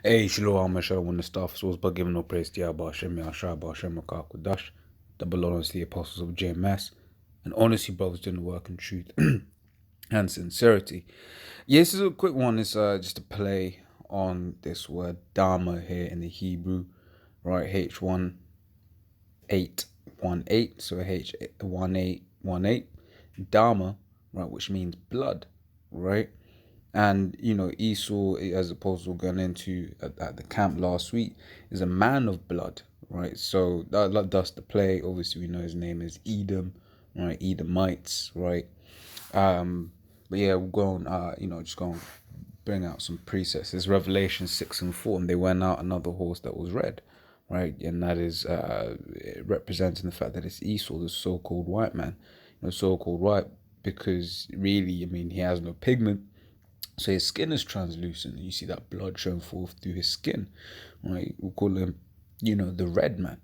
Hey, Shalom, Shalom, when the stuff was but giving no praise to Yahweh, Hashem, Yahshua, Hashem, Makakudash, double honors to the apostles of GMS, and honestly, brothers doing the work in truth and sincerity. Yeah, this is a quick one. It's just a play on this word Dama here in the Hebrew, right? H1818, so H1818, Dama, right, which means blood, right? And, Esau, as opposed to going into at the camp last week, is a man of blood, right? So thus the play. Obviously, we know his name is Edom, right? E-dama-ites, right? But yeah, we'll go on, just go and bring out some precepts. There's Revelation 6 and 4, and they went out another horse that was red, right? And that is representing the fact that it's Esau, the so-called white man. So-called white because really, I mean, he has no pigment. So his skin is translucent. You see that blood showing forth through his skin, right? We'll call him, the red man,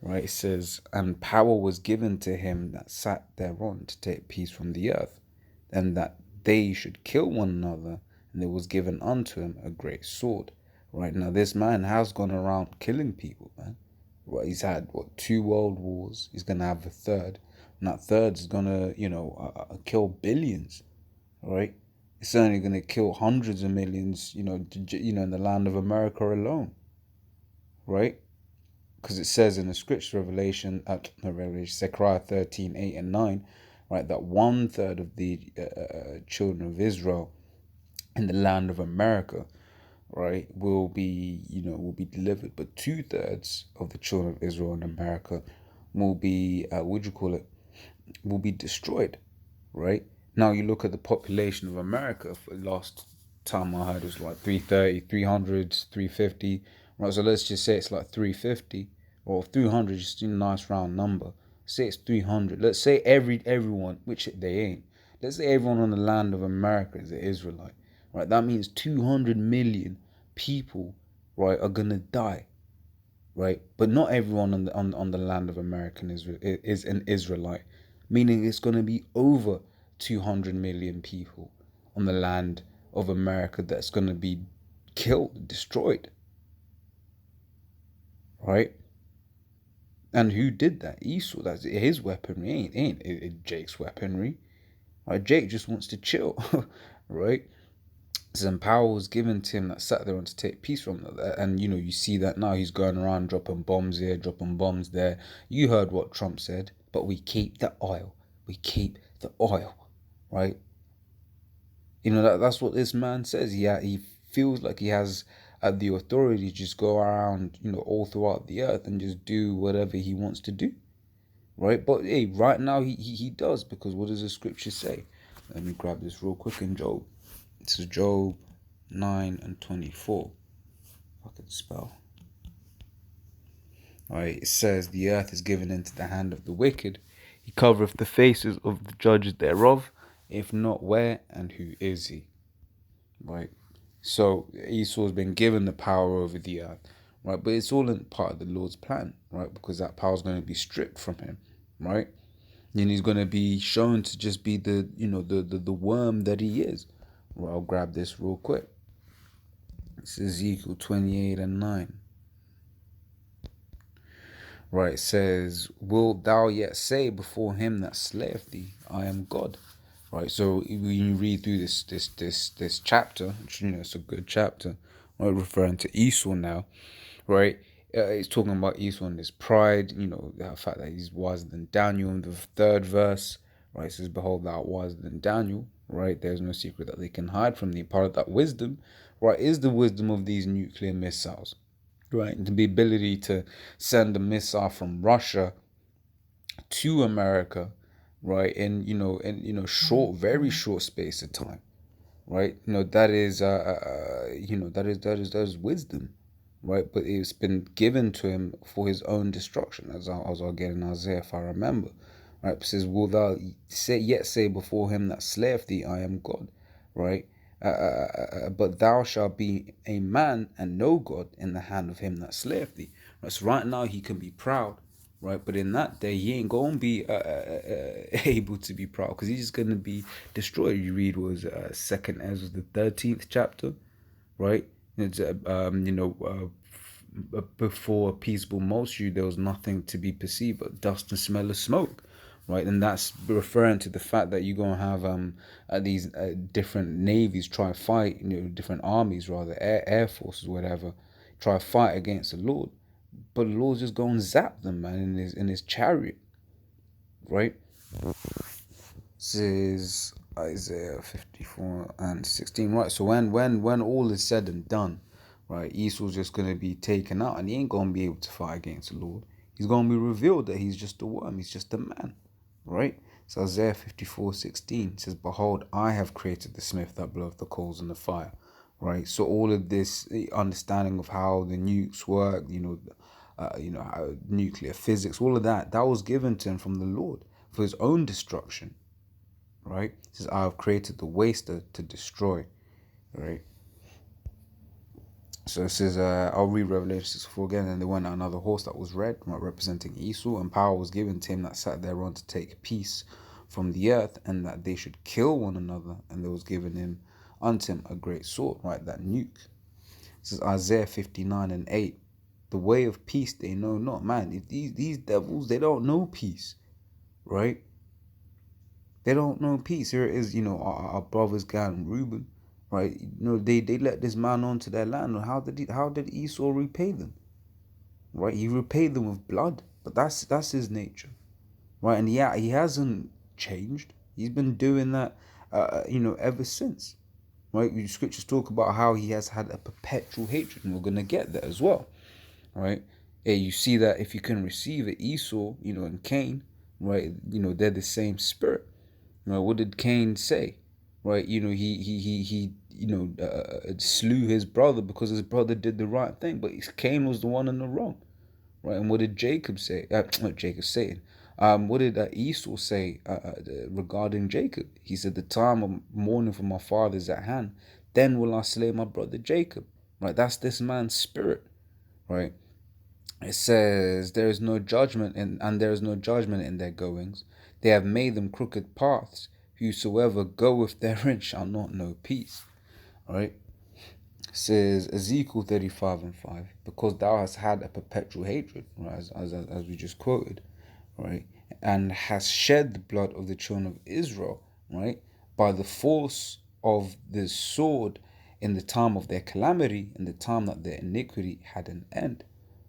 right? It says, and power was given to him that sat thereon to take peace from the earth, and that they should kill one another, and there was given unto him a great sword. Right now, this man has gone around killing people, man. Right, he's had 2 world wars. He's gonna have a third, and that third is gonna, kill billions, right? It's only going to kill hundreds of millions, in the land of America alone, right? Because it says in the scripture, Zechariah 13, 8 and 9, right, that 1/3 of the children of Israel in the land of America, right, will be delivered, but 2/3 of the children of Israel in America will be, will be destroyed, right? Now you look at the population of America. For the last time I heard it was like 330, 300, 350. Right, so let's just say it's like 350 or 300, just a nice round number. Say it's 300. Let's say everyone, which they ain't. Let's say everyone on the land of America is an Israelite. Right, that means 200 million people, right, are gonna die. Right, but not everyone on the land of America is an Israelite, meaning it's gonna be over 200 million people on the land of America that's going to be killed, destroyed, right? And who did that? Esau. That's his weaponry. Ain't it Jake's weaponry. Right? Jake just wants to chill, right? Some power was given to him that sat there on to take peace from that. And you see that now he's going around dropping bombs here, dropping bombs there. You heard what Trump said, but we keep the oil. We keep the oil, right? That's what this man says. He feels like he has the authority to just go around, all throughout the earth and just do whatever he wants to do, right? But hey, right now he does, because what does the scripture say? Let me grab this real quick in Job. This is Job 9 and 24. If I could spell. All right, it says, the earth is given into the hand of the wicked. He covereth the faces of the judges thereof. If not, where and who is he? Right. So Esau has been given the power over the earth, right? But it's all in part of the Lord's plan, right? Because that power is going to be stripped from him, right? And he's going to be shown to just be the worm that he is. Well, I'll grab this real quick. It's Ezekiel 28 and 9. Right, it says, wilt thou yet say before him that slayeth thee, I am God? Right, so when you read through this chapter, which, it's a good chapter, right, referring to Esau now, right, it's talking about Esau and his pride, the fact that he's wiser than Daniel. In the 3rd verse, right, it says, behold, thou art wiser than Daniel, right, there's no secret that they can hide from thee. Part of that wisdom, right, is the wisdom of these nuclear missiles. Right, and the ability to send a missile from Russia to America, right, in very short space of time, right? That is that is wisdom, right? But it's been given to him for his own destruction, as I'll get in Isaiah, if I remember, right? It says, will thou say before him that slayeth thee, I am God, right? But thou shalt be a man and no God in the hand of him that slayeth thee. Right, so right now he can be proud, right? But in that day he ain't gonna be able to be proud, because he's just gonna be destroyed. You read was 2nd Ezra, the 13th chapter, right? It's, before a peaceable multitude, there was nothing to be perceived but dust and smell of smoke, right? And that's referring to the fact that you're gonna have these different navies try to fight, different armies rather, air forces, whatever, try to fight against the Lord, but the Lord's just going to zap them, man, in his chariot, right? This is Isaiah 54:16, right? So when all is said and done, right, Esau's just going to be taken out, and he ain't going to be able to fight against the Lord. He's going to be revealed that he's just a worm, he's just a man, right? So Isaiah 54:16 says, "Behold, I have created the smith that bloweth the coals in the fire," right? So all of this understanding of how the nukes work, how nuclear physics, all of that was given to him from the Lord for his own destruction, right? It says, "I have created the waster to destroy," right? So it says, I'll read Revelation 6:4 again. "And there went another horse that was red," right, representing Esau, "and power was given to him that sat thereon to take peace from the earth, and that they should kill one another. And there was given him unto him a great sword," right, that nuke. It says Isaiah 59:8, "The way of peace they know not." Man, if these devils, they don't know peace, right? They don't know peace. Here it is, our brothers Gad and Reuben, right? They let this man onto their land. How did Esau repay them? Right? He repaid them with blood. But that's his nature. Right? And yeah, he hasn't changed. He's been doing that ever since. Right? The scriptures talk about how he has had a perpetual hatred, and we're gonna get that as well. Right? Yeah, you see that if you can receive it, Esau, and Cain, right? They're the same spirit. What did Cain say? Right? He slew his brother because his brother did the right thing, but Cain was the one in the wrong. Right? And what did Jacob say? Not Jacob, Satan. What did Esau say regarding Jacob? He said, "The time of mourning for my father is at hand. Then will I slay my brother Jacob." Right? That's this man's spirit. Right? It says, "There is no judgment and there is no judgment in their goings. They have made them crooked paths. Whosoever goeth therein shall not know peace." All right. It says Ezekiel 35:5, "Because thou hast had a perpetual hatred," right, as we just quoted, right, "and hast shed the blood of the children of Israel," right, "by the force of the sword in the time of their calamity, in the time that their iniquity had an end,"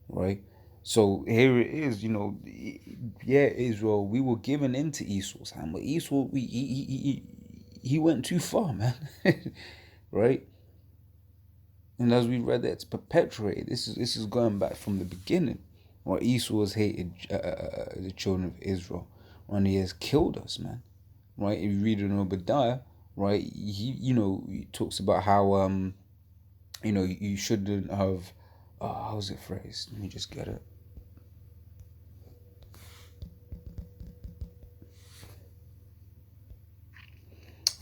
right? So here it is, Israel, we were given into Esau's hand, but Esau, he went too far, man, right? And as we read that, it's perpetuated. This is going back from the beginning, where Esau has hated the children of Israel, and he has killed us, man. Right? If you read in Obadiah, right, he talks about how you shouldn't have. How's it phrased? Let me just get it.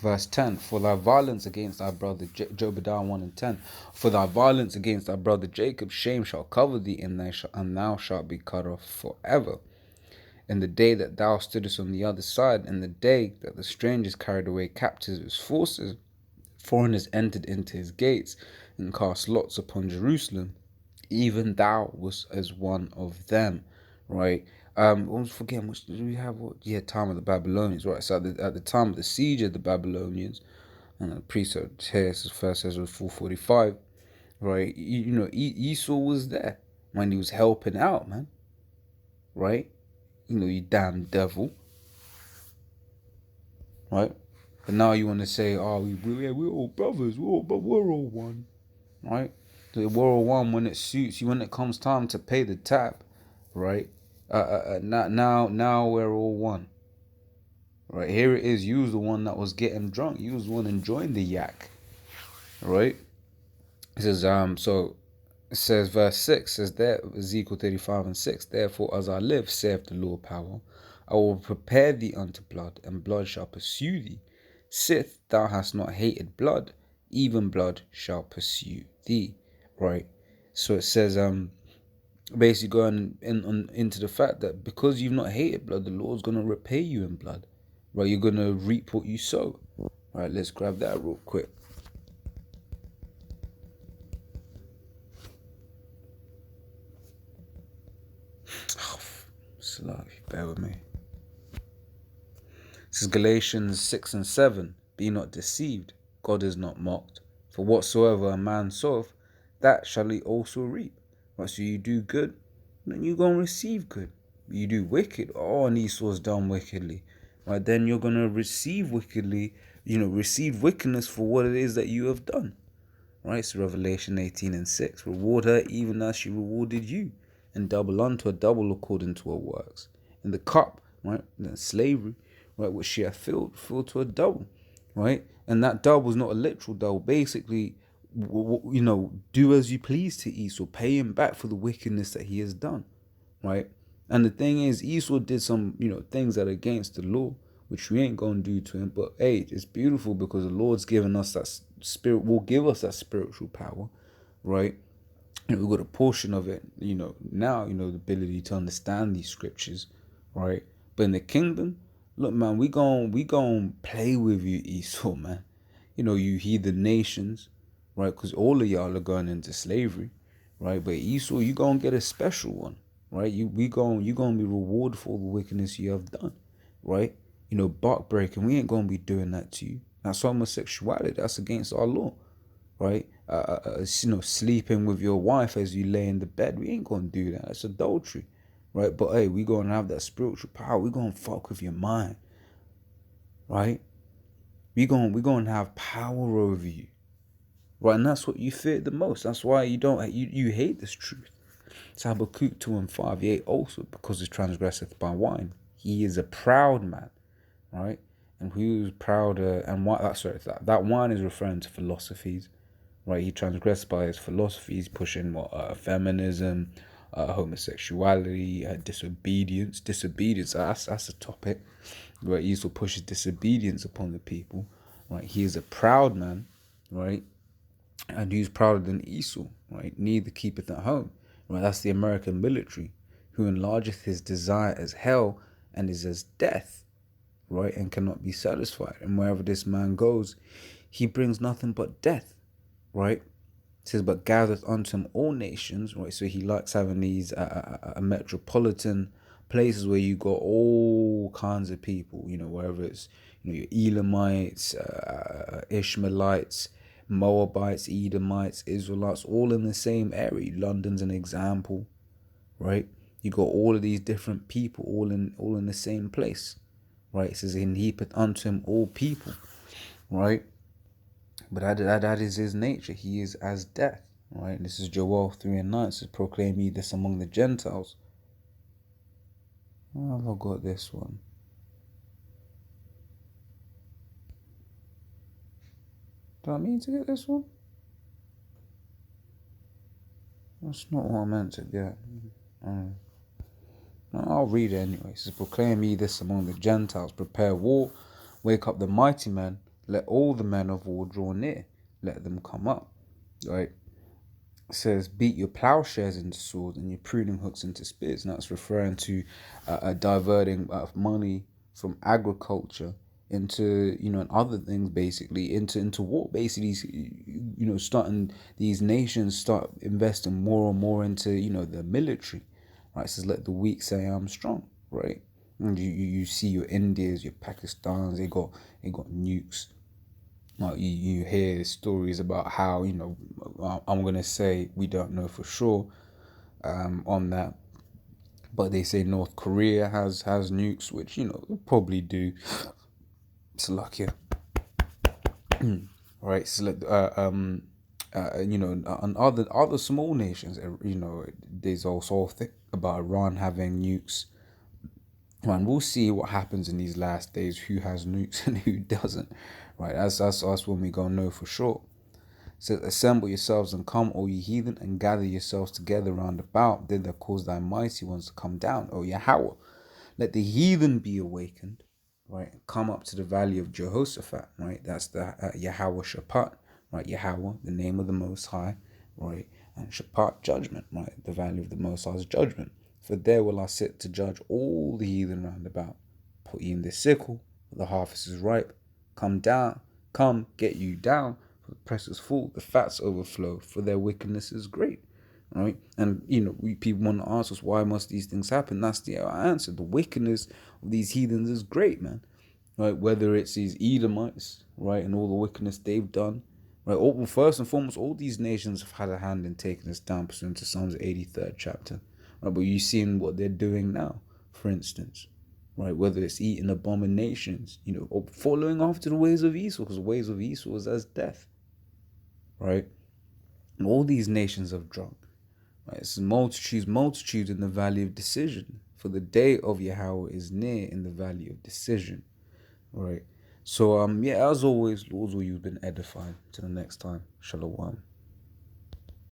Verse 10, "For thy violence against thy brother, Obadiah 1:10, "For thy violence against thy brother Jacob, shame shall cover thee, and thou shalt be cut off forever. In the day that thou stoodest on the other side, in the day that the strangers carried away captives his forces, foreigners entered into his gates, and cast lots upon Jerusalem, even thou wast as one of them." Right? I was forgetting which did we have. What? Yeah, time of the Babylonians. Right. So at the time of the siege of the Babylonians, and the precept here says first says it was 445. Right. Esau was there when he was helping out, man. Right. You damn devil. Right. But now you want to say, "Oh, we're all brothers. We're all one." Right. So we're all one when it suits you. When it comes time to pay the tab, right? Now we're all one. Right, here it is. You was the one that was getting drunk. You was the one enjoying the yak. Right? It says, so it says verse 6 says there, Ezekiel 35:6, "Therefore as I live, saith the Lord power, I will prepare thee unto blood, and blood shall pursue thee. Sith thou hast not hated blood, even blood shall pursue thee." Right? So it says, basically going into the fact that because you've not hated blood, the Lord's going to repay you in blood. Right? You're going to reap what you sow. Right? Let's grab that real quick. Slow, bear with me. This is Galatians 6 and 7. Be not deceived, God is not mocked. For whatsoever a man soweth, that shall he also reap. Right, so you do good, then you're going to receive good. You do wicked, and Esau's done wickedly. Right, then you're going to receive wickedly, receive wickedness for what it is that you have done. Right, so Revelation 18 and 6. Reward her even as she rewarded you, and double unto her double according to her works. In the cup, right, the slavery, right, which she hath filled to a double, right? And that double is not a literal double. Basically, do as you please to Esau. Pay him back for the wickedness that he has done, right? And the thing is, Esau did some, things that are against the law, which we ain't going to do to him. But, hey, it's beautiful because the Lord's given us that spirit, will give us that spiritual power, right? And we've got a portion of it, now, the ability to understand these scriptures, right? But in the kingdom, look, man, we gon' play with you, Esau, man. You heathen nations, right? Because all of y'all are going into slavery, right? But Esau, you gonna get a special one, right? You gonna be rewarded for all the wickedness you have done, right? Bark breaking, we ain't gonna be doing that to you. That's homosexuality. That's against our law, right? Sleeping with your wife as you lay in the bed, we ain't gonna do that. It's adultery, right? But hey, we gonna have that spiritual power. We gonna fuck with your mind, right? We gonna have power over you, right? And that's what you fear the most. That's why you hate this truth. It's Habakkuk 2 and 5. Yea, also because he transgresseth by wine, he is a proud man, right? And who's prouder? And why? That wine is referring to philosophies. Right, he transgressed by his philosophies, pushing feminism, homosexuality, disobedience. That's a topic. Right, Esau pushes disobedience upon the people. Right, he is a proud man. Right, and who's prouder than Esau? Right, neither keepeth at home. Right, that's the American military, who enlargeth his desire as hell and is as death. Right, and cannot be satisfied. And wherever this man goes, he brings nothing but death. Right, it says, but gathereth unto him all nations. Right, so he likes having these metropolitan places where you got all kinds of people. Wherever it's your Elamites, Ishmaelites, Moabites, Edomites, Israelites, all in the same area. London's an example, right? You got all of these different people, all in the same place, right? It says, and he put unto him all people, right? But that is his nature. He is as death, right? And this is Joel 3 and 9. It says, proclaim ye this among the Gentiles. Oh, I've got this one. Do I mean to get this one? That's not what I meant to get. I'll read it anyway. It says, proclaim ye this among the Gentiles. Prepare war. Wake up the mighty men. Let all the men of war draw near. Let them come up. Right? It says, beat your plowshares into swords and your pruning hooks into spears. Now it's referring to diverting money from agriculture into, and other things, basically, into war. Basically, starting these nations start investing more and more into, the military. Right? It says, let the weak say I'm strong. Right? And you see your Indias, your Pakistans, they got nukes. You hear stories about how, I'm going to say we don't know for sure on that, but they say North Korea has nukes, which, probably do. It's lucky. Right, so on other small nations, there's also think about Iran having nukes. And we'll see what happens in these last days, who has nukes and who doesn't. Right, that's us when we gonna know for sure. It says, assemble yourselves and come, O ye heathen, and gather yourselves together round about. Did that cause thy mighty ones to come down, O Yahweh? Let the heathen be awakened, right? Come up to the valley of Jehoshaphat, right? That's the Yahweh Shaphat, right? Yahweh, the name of the Most High, right? And Shaphat, judgment, right? The valley of the Most High's judgment. For there will I sit to judge all the heathen round about. Put ye in the sickle, for the harvest is ripe. Come down, come, get you down, for the press is full, the fats overflow, for their wickedness is great. right? And people want to ask us, why must these things happen? That's the answer. The wickedness of these heathens is great, man. Right? Whether it's these Edomites, right, and all the wickedness they've done, right? Well, first and foremost, all these nations have had a hand in taking us down, pursuant to Psalms 83rd chapter. Right? But you've seen what they're doing now, for instance, right? Whether it's eating abominations, or following after the ways of Esau, because the ways of Esau is as death, right? And all these nations have drunk. Right? It's multitudes in the valley of decision. For the day of Yahweh is near in the valley of decision. Right. So yeah, as always, Lord, you've been edifying. Till the next time. Shalom.